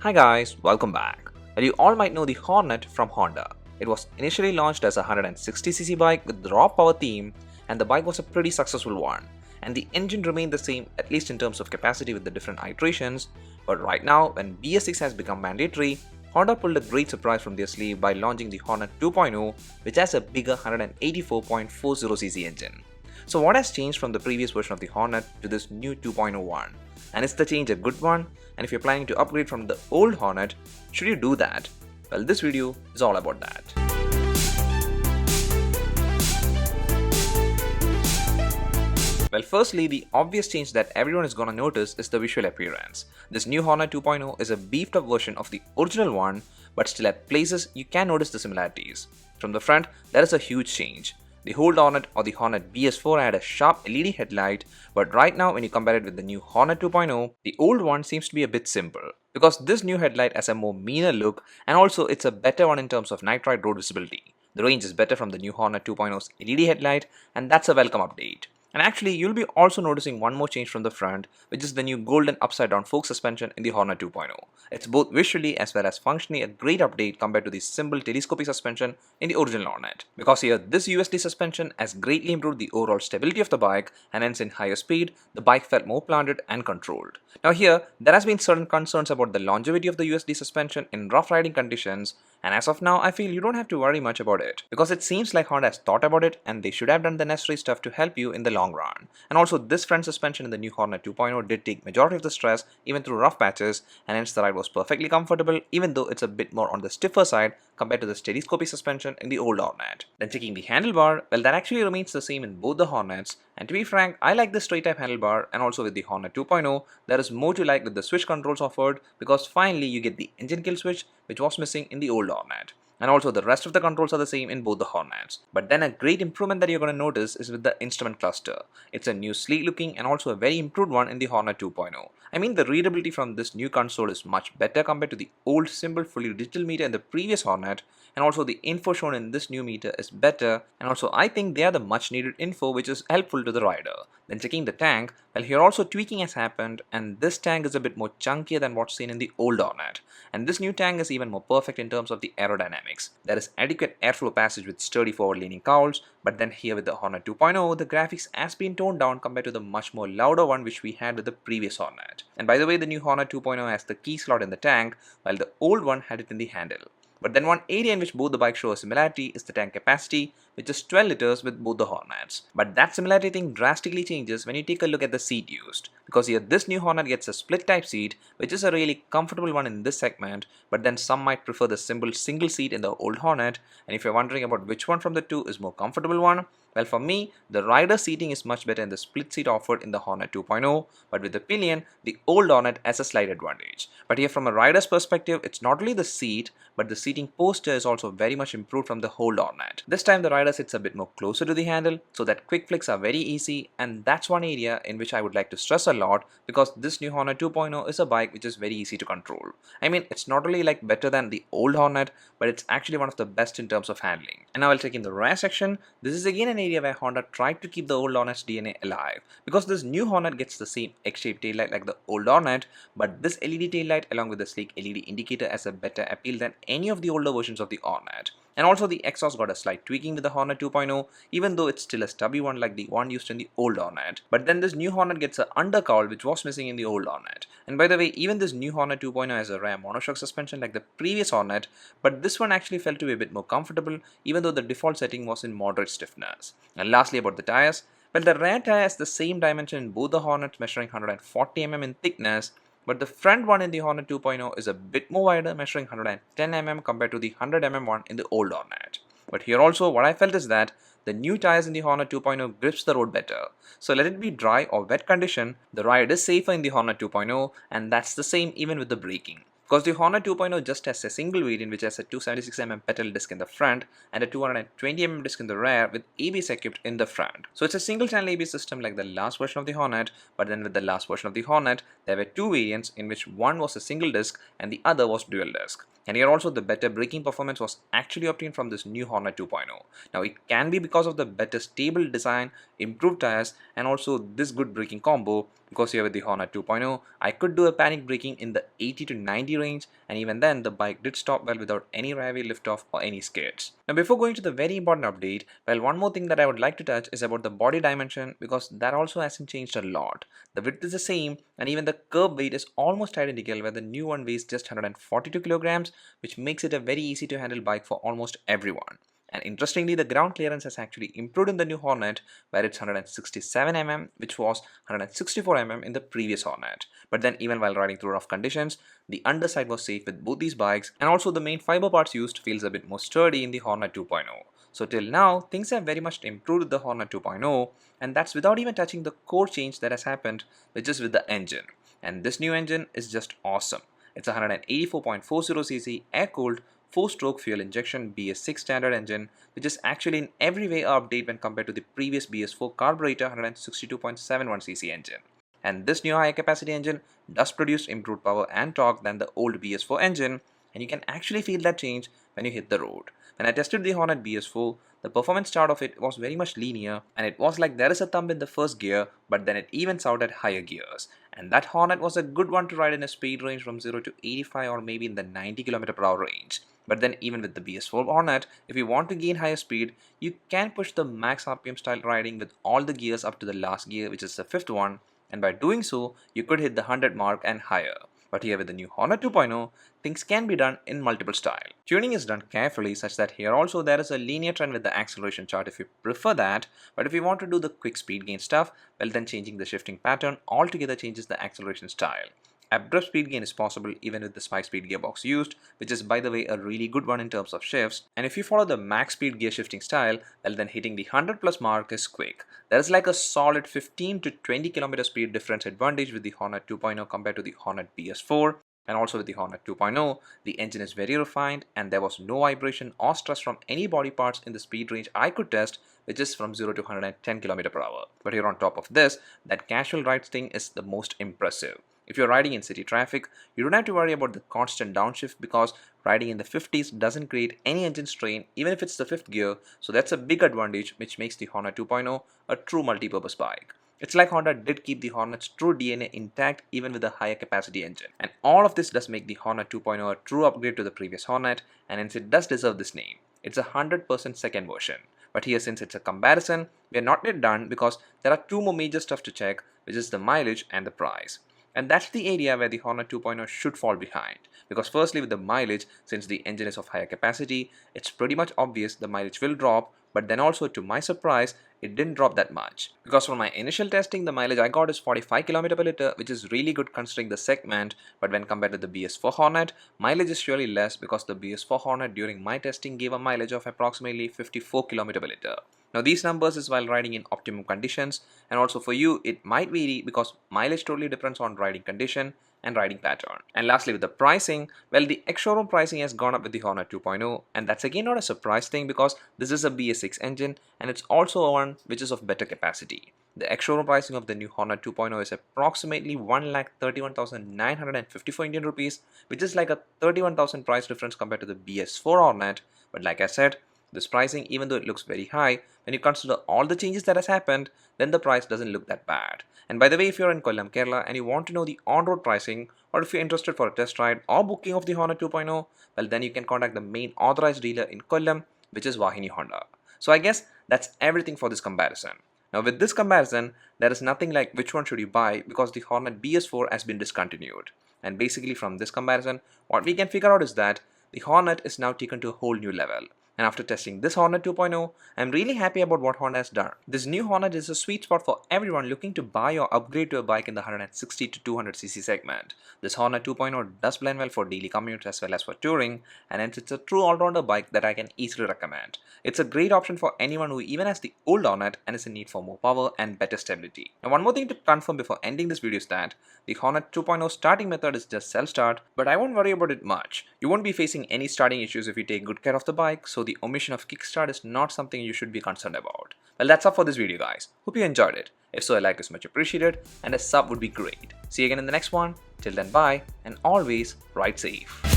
Hi guys, welcome back. Well, you all might know the Hornet from Honda. It was initially launched as a 160cc bike with raw power theme, and the bike was a pretty successful one. And the engine remained the same, at least in terms of capacity with the different iterations. But right now, when BS-6 has become mandatory, Honda pulled a great surprise from their sleeve by launching the Hornet 2.0, which has a bigger 184.40cc engine. So what has changed from the previous version of the Hornet to this new 2.0 one? And is the change a good one? And if you're planning to upgrade from the old Hornet, should you do that? Well, this video is all about that. Well, firstly, the obvious change that everyone is gonna notice is the visual appearance. This new Hornet 2.0 is a beefed up version of the original one, but still at places you can notice the similarities. From the front, there is a huge change. The old Hornet or the Hornet BS-4 had a sharp LED headlight, but right now when you compare it with the new Hornet 2.0, the old one seems to be a bit simple. Because this new headlight has a more meaner look, and also it's a better one in terms of night ride road visibility. The range is better from the new Hornet 2.0's LED headlight, and that's a welcome update. And actually, you'll be also noticing one more change from the front, which is the new golden upside down fork suspension in the Hornet 2.0. It's both visually as well as functionally a great update compared to the simple telescopic suspension in the original Hornet. Because here, this USD suspension has greatly improved the overall stability of the bike, and hence in higher speed, the bike felt more planted and controlled. Now here, there has been certain concerns about the longevity of the USD suspension in rough riding conditions, and as of now, I feel you don't have to worry much about it, because it seems like Honda has thought about it and they should have done the necessary stuff to help you in the long run. And also, this front suspension in the new Hornet 2.0 did take majority of the stress even through rough patches, and hence the ride was perfectly comfortable, even though it's a bit more on the stiffer side compared to the telescopic suspension in the old Hornet. Then checking the handlebar, well, that actually remains the same in both the Hornets, and to be frank, I like the straight type handlebar, and also with the Hornet 2.0, there is more to like with the switch controls offered, because finally you get the engine kill switch, which was missing in the old Hornet. And also the rest of the controls are the same in both the Hornets. But then a great improvement that you're going to notice is with the instrument cluster. It's a new sleek looking and also a very improved one in the Hornet 2.0. I mean, the readability from this new console is much better compared to the old simple fully digital meter in the previous Hornet, and also the info shown in this new meter is better, and also I think they are the much needed info which is helpful to the rider. Then checking the tank, well, here also tweaking has happened, and this tank is a bit more chunkier than what's seen in the old Hornet. And this new tank is even more perfect in terms of the aerodynamics. There is adequate airflow passage with sturdy forward leaning cowls, but then here with the Hornet 2.0, the graphics has been toned down compared to the much more louder one which we had with the previous Hornet. And by the way, the new Hornet 2.0 has the key slot in the tank, while the old one had it in the handle. But then one area in which both the bikes show a similarity is the tank capacity, which is 12 liters with both the Hornets. But that similarity thing drastically changes when you take a look at the seat used. Because here this new Hornet gets a split type seat, which is a really comfortable one in this segment, but then some might prefer the simple single seat in the old Hornet. And if you're wondering about which one from the two is more comfortable one, well, for me, the rider seating is much better in the split seat offered in the Hornet 2.0, but with the pillion, the old Hornet has a slight advantage. But here from a rider's perspective, it's not only the seat, but the seating posture is also very much improved from the old Hornet. This time the rider sits a bit more closer to the handle, so that quick flicks are very easy, and that's one area in which I would like to stress a lot, because this new Hornet 2.0 is a bike which is very easy to control. I mean, it's not only like better than the old Hornet, but it's actually one of the best in terms of handling. And now I'll take in the rear section. This is again an area where Honda tried to keep the old Hornet's DNA alive, because this new Hornet gets the same X-shaped taillight like the old Hornet, but this LED taillight along with the sleek LED indicator has a better appeal than any of the older versions of the Hornet. And also the exhaust got a slight tweaking with the Hornet 2.0, even though it's still a stubby one like the one used in the old Hornet. But then this new Hornet gets an undercowl which was missing in the old Hornet. And by the way, even this new Hornet 2.0 has a rear monoshock suspension like the previous Hornet, but this one actually felt to be a bit more comfortable, even though the default setting was in moderate stiffness. And lastly about the tires, well, the rear tire has the same dimension in both the Hornets, measuring 140 mm in thickness, but the front one in the Hornet 2.0 is a bit more wider, measuring 110 mm compared to the 100 mm one in the old Hornet. But here also what I felt is that the new tires in the Hornet 2.0 grips the road better. So let it be dry or wet condition, the ride is safer in the Hornet 2.0, and that's the same even with the braking. Because the Honda 2.0 just has a single variant which has a 276mm pedal disc in the front and a 220mm disc in the rear with ABS equipped in the front. So it's a single channel ABS system like the last version of the Hornet, but then with the last version of the Hornet, there were two variants in which one was a single disc and the other was dual disc. And here also the better braking performance was actually obtained from this new Hornet 2.0. Now it can be because of the better stable design, improved tires and also this good braking combo, because here with the Hornet 2.0, I could do a panic braking in the 80 to 90 range, and even then the bike did stop well without any railway liftoff or any skids. Now before going to the very important update, well, one more thing that I would like to touch is about the body dimension, because that also hasn't changed a lot. The width is the same, and even the curb weight is almost identical, where the new one weighs just 142 kilograms, which makes it a very easy to handle bike for almost everyone. And interestingly, the ground clearance has actually improved in the new Hornet, where it's 167 mm, which was 164 mm in the previous Hornet. But then even while riding through rough conditions, the underside was safe with both these bikes, and also the main fiber parts used feels a bit more sturdy in the Hornet 2.0. So till now, things have very much improved with the Hornet 2.0, and that's without even touching the core change that has happened, which is with the engine. And this new engine is just awesome. It's a 184.40cc air-cooled 4-stroke fuel injection BS-6 standard engine, which is actually in every way an update when compared to the previous BS-4 carburetor 162.71cc engine. And this new higher capacity engine does produce improved power and torque than the old BS-4 engine, and you can actually feel that change when you hit the road. When I tested the Hornet BS-4, the performance start of it was very much linear, and it was like there is a thump in the first gear, but then it evens out at higher gears. And that Hornet was a good one to ride in a speed range from 0 to 85 or maybe in the 90 km/h range. But then even with the BS-4 Hornet, if you want to gain higher speed, you can push the max RPM style riding with all the gears up to the last gear, which is the fifth one, and by doing so, you could hit the 100 mark and higher. But here with the new Hornet 2.0, things can be done in multiple styles. Tuning is done carefully such that here also there is a linear trend with the acceleration chart if you prefer that, but if you want to do the quick speed gain stuff, well then changing the shifting pattern altogether changes the acceleration style. Abrupt speed gain is possible even with the 5-speed gearbox used, which is by the way a really good one in terms of shifts, and if you follow the max speed gear shifting style, well then hitting the 100 plus mark is quick. There is like a solid 15 to 20 km speed difference advantage with the Hornet 2.0 compared to the Hornet BS-4, and also with the Hornet 2.0, the engine is very refined and there was no vibration or stress from any body parts in the speed range I could test, which is from 0 to 110 km/h. But here on top of this, that casual ride thing is the most impressive. If you're riding in city traffic, you don't have to worry about the constant downshift because riding in the 50s doesn't create any engine strain even if it's the 5th gear, so that's a big advantage which makes the Hornet 2.0 a true multi-purpose bike. It's like Honda did keep the Hornet's true DNA intact even with a higher capacity engine. And all of this does make the Hornet 2.0 a true upgrade to the previous Hornet, and hence it does deserve this name. It's a 100% second version. But here, since it's a comparison, we are not yet done because there are two more major stuff to check, which is the mileage and the price. And that's the area where the Hornet 2.0 should fall behind. Because firstly with the mileage, since the engine is of higher capacity, it's pretty much obvious the mileage will drop, but then also to my surprise, it didn't drop that much. Because from my initial testing, the mileage I got is 45 km/L, which is really good considering the segment, but when compared to the BS-4 Hornet, mileage is surely less because the BS-4 Hornet during my testing gave a mileage of approximately 54 km/L. Now these numbers is while riding in optimum conditions, and also for you it might vary because mileage totally depends on riding condition and riding pattern. And lastly with the pricing, well the ex-showroom pricing has gone up with the Hornet 2.0, and that's again not a surprise thing because this is a BS-6 engine and it's also one which is of better capacity. The ex-showroom pricing of the new Hornet 2.0 is approximately 1,31,954 Indian rupees, which is like a 31,000 price difference compared to the BS-4 Hornet, but like I said, this pricing, even though it looks very high, when you consider all the changes that has happened, then the price doesn't look that bad. And by the way, if you're in Kollam, Kerala and you want to know the on-road pricing, or if you're interested for a test ride or booking of the Hornet 2.0, well then you can contact the main authorized dealer in Kollam, which is Vahini Honda. So I guess that's everything for this comparison. Now with this comparison, there is nothing like which one should you buy because the Hornet BS-4 has been discontinued. And basically from this comparison, what we can figure out is that the Hornet is now taken to a whole new level. And after testing this Hornet 2.0, I'm really happy about what Honda has done. This new Hornet is a sweet spot for everyone looking to buy or upgrade to a bike in the 160 to 200cc segment. This Hornet 2.0 does blend well for daily commutes as well as for touring, and hence it's a true all-rounder bike that I can easily recommend. It's a great option for anyone who even has the old Hornet and is in need for more power and better stability. Now one more thing to confirm before ending this video is that the Hornet 2.0 starting method is just self-start, but I won't worry about it much. You won't be facing any starting issues if you take good care of the bike, so the omission of kickstart is not something you should be concerned about. Well, that's all for this video guys. Hope you enjoyed it. If so, a like is much appreciated and a sub would be great. See you again in the next one. Till then, bye and always ride safe.